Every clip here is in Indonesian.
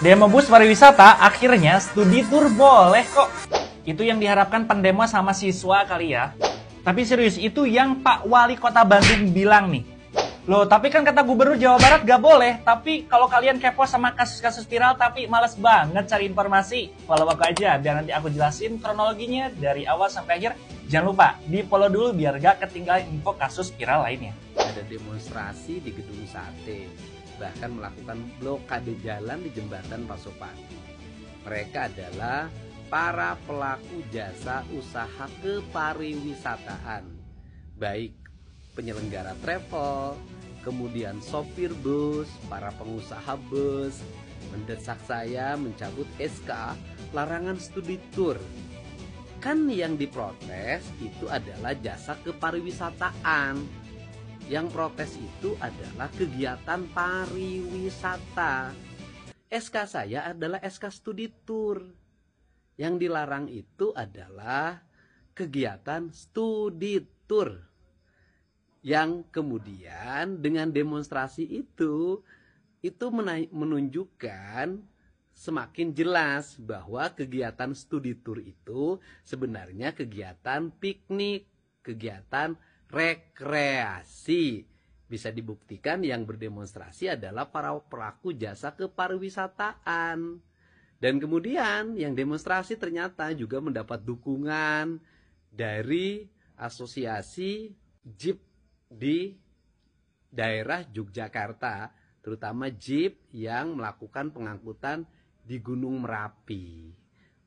Demo bus pariwisata, akhirnya studi tour boleh kok. Itu yang diharapkan pendemo sama siswa kali ya. Tapi serius, itu yang Pak Wali Kota Bandung bilang nih. Loh, tapi kan kata Gubernur Jawa Barat gak boleh. Tapi kalau kalian kepo sama kasus-kasus viral tapi males banget cari informasi, follow aku aja biar nanti aku jelasin kronologinya dari awal sampai akhir. Jangan lupa di follow dulu biar gak ketinggalan info kasus viral lainnya. Ada demonstrasi di Gedung Sate, bahkan melakukan blokade jalan di Jembatan Pasopati. Mereka adalah para pelaku jasa usaha kepariwisataan, baik penyelenggara travel, kemudian sopir bus, para pengusaha bus, mendesak saya mencabut SK larangan studi tour. Kan yang diprotes itu adalah jasa kepariwisataan. Yang protes itu adalah kegiatan pariwisata. SK saya adalah SK studi tour. Yang dilarang itu adalah kegiatan studi tour. Yang kemudian dengan demonstrasi itu menunjukkan semakin jelas bahwa kegiatan studi tour itu sebenarnya kegiatan piknik, kegiatan rekreasi. Bisa dibuktikan yang berdemonstrasi adalah para pelaku jasa kepariwisataan. Dan kemudian yang demonstrasi ternyata juga mendapat dukungan dari asosiasi jeep di daerah Yogyakarta, terutama jeep yang melakukan pengangkutan di Gunung Merapi.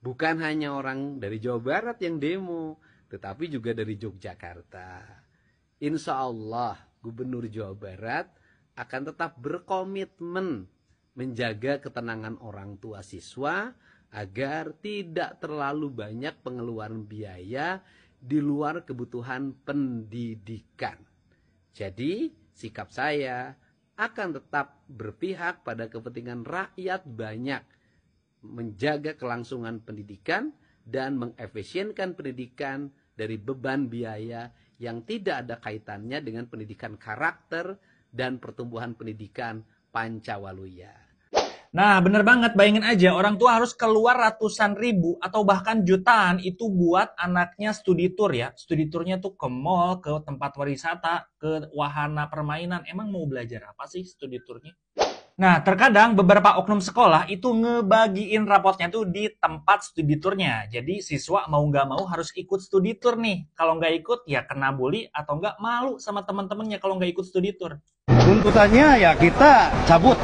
Bukan hanya orang dari Jawa Barat yang demo, tetapi juga dari Yogyakarta. Insya Allah Gubernur Jawa Barat akan tetap berkomitmen menjaga ketenangan orang tua siswa agar tidak terlalu banyak pengeluaran biaya di luar kebutuhan pendidikan. Jadi sikap saya akan tetap berpihak pada kepentingan rakyat banyak, menjaga kelangsungan pendidikan dan mengefisienkan pendidikan dari beban biaya yang tidak ada kaitannya dengan pendidikan karakter dan pertumbuhan pendidikan Pancawaluya. Nah, bener banget. Bayangin aja, orang tua harus keluar ratusan ribu atau bahkan jutaan itu buat anaknya studi tour ya. Studi tournya tuh ke mall, ke tempat wisata, ke wahana permainan. Emang mau belajar apa sih studi tournya? Nah, terkadang beberapa oknum sekolah itu ngebagiin rapotnya tuh di tempat studi tournya. Jadi siswa mau nggak mau harus ikut studi tour nih. Kalau nggak ikut ya kena bully atau nggak malu sama teman-temannya kalau nggak ikut studi tour. Tuntutannya ya kita cabut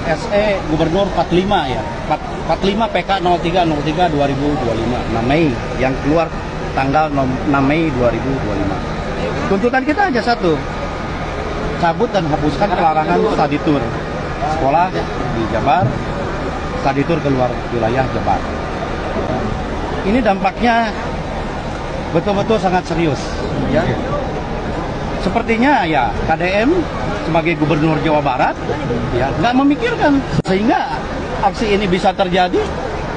SE Gubernur 45 ya. 45 PK 03 2025 6 Mei yang keluar tanggal 6 Mei 2025. Tuntutan kita aja satu. Cabut dan hapuskan pelarangan studi tour sekolah di Jabar, studi tour keluar wilayah Jabar. Ini dampaknya betul-betul sangat serius ya. Sepertinya ya KDM sebagai Gubernur Jawa Barat ya nggak memikirkan sehingga aksi ini bisa terjadi.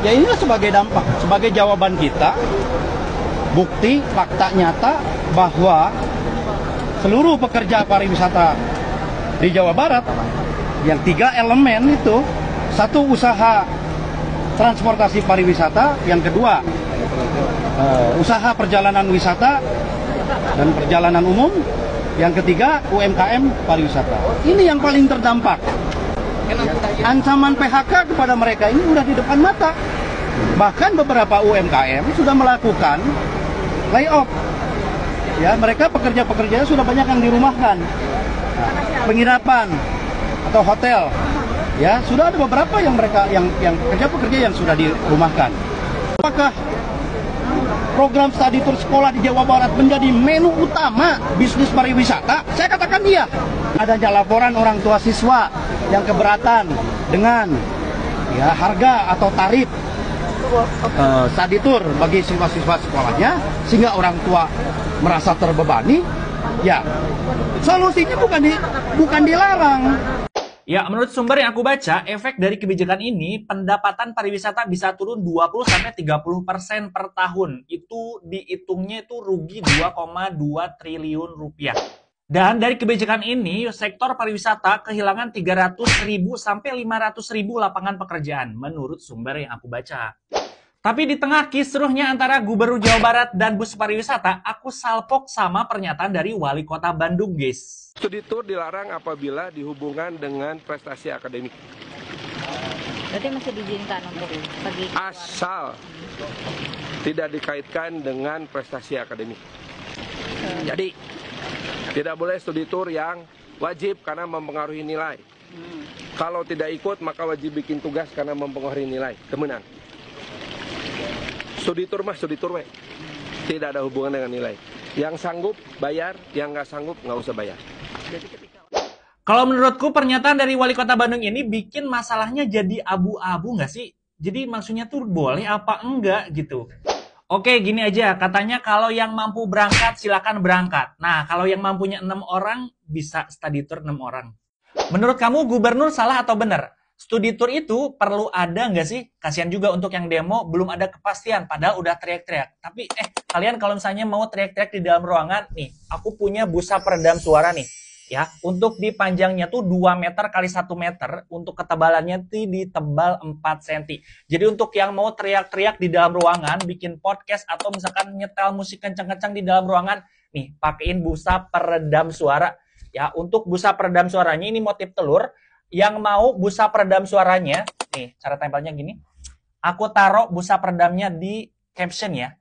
Ya inilah sebagai dampak, sebagai jawaban kita, bukti fakta nyata bahwa seluruh pekerja pariwisata di Jawa Barat yang 3 elemen itu, satu usaha transportasi pariwisata, yang kedua usaha perjalanan wisata dan perjalanan umum, yang ketiga UMKM pariwisata. Ini yang paling terdampak. Ancaman PHK kepada mereka ini udah di depan mata. Bahkan beberapa UMKM sudah melakukan layoff. Ya, mereka pekerja-pekerjanya sudah banyak yang dirumahkan. Penginapan atau hotel. Ya, sudah ada beberapa yang mereka yang pekerja-pekerja yang sudah dirumahkan. Apakah program studi tour sekolah di Jawa Barat menjadi menu utama bisnis pariwisata? Saya katakan iya. Adanya laporan orang tua siswa yang keberatan dengan ya harga atau tarif studi tour bagi siswa-siswa sekolahnya, sehingga orang tua merasa terbebani. Ya, solusinya bukan dilarang. Ya, menurut sumber yang aku baca, efek dari kebijakan ini, pendapatan pariwisata bisa turun 20-30% per tahun. Itu dihitungnya itu rugi 2,2 triliun rupiah. Dan dari kebijakan ini, sektor pariwisata kehilangan 300.000 sampai 500.000 lapangan pekerjaan, menurut sumber yang aku baca. Tapi di tengah kisruhnya antara Gubernur Jawa Barat dan bus pariwisata, aku salpok sama pernyataan dari Wali Kota Bandung, guys. Studi tour dilarang apabila dihubungkan dengan prestasi akademik. Berarti masih diizinkan untuk pergi keluar. Asal tidak dikaitkan dengan prestasi akademik. Jadi, tidak boleh studi tour yang wajib karena mempengaruhi nilai. Kalau tidak ikut, maka wajib bikin tugas karena mempengaruhi nilai. Temenan. Studi tour mah studi tour, we. Tidak ada hubungan dengan nilai. Yang sanggup, bayar. Yang nggak sanggup, nggak usah bayar. Kalau menurutku pernyataan dari Wali Kota Bandung ini bikin masalahnya jadi abu-abu nggak sih? Jadi maksudnya tuh boleh apa enggak gitu. Oke, gini aja. Katanya kalau yang mampu berangkat, silakan berangkat. Nah, kalau yang mampunya 6 orang, bisa study tour 6 orang. Menurut kamu gubernur salah atau benar? Studi tour itu perlu ada nggak sih? Kasihan juga untuk yang demo, belum ada kepastian. Padahal udah teriak-teriak. Tapi kalian kalau misalnya mau teriak-teriak di dalam ruangan, nih, aku punya busa peredam suara nih. Ya, untuk di panjangnya tuh 2 meter kali 1 meter, untuk ketebalannya tuh ditebal 4 cm. Jadi untuk yang mau teriak-teriak di dalam ruangan, bikin podcast atau misalkan nyetel musik kencang-kencang di dalam ruangan, nih, pakein busa peredam suara. Ya, untuk busa peredam suaranya ini motif telur. Yang mau busa peredam suaranya, nih, cara tempelnya gini. Aku taruh busa peredamnya di caption ya.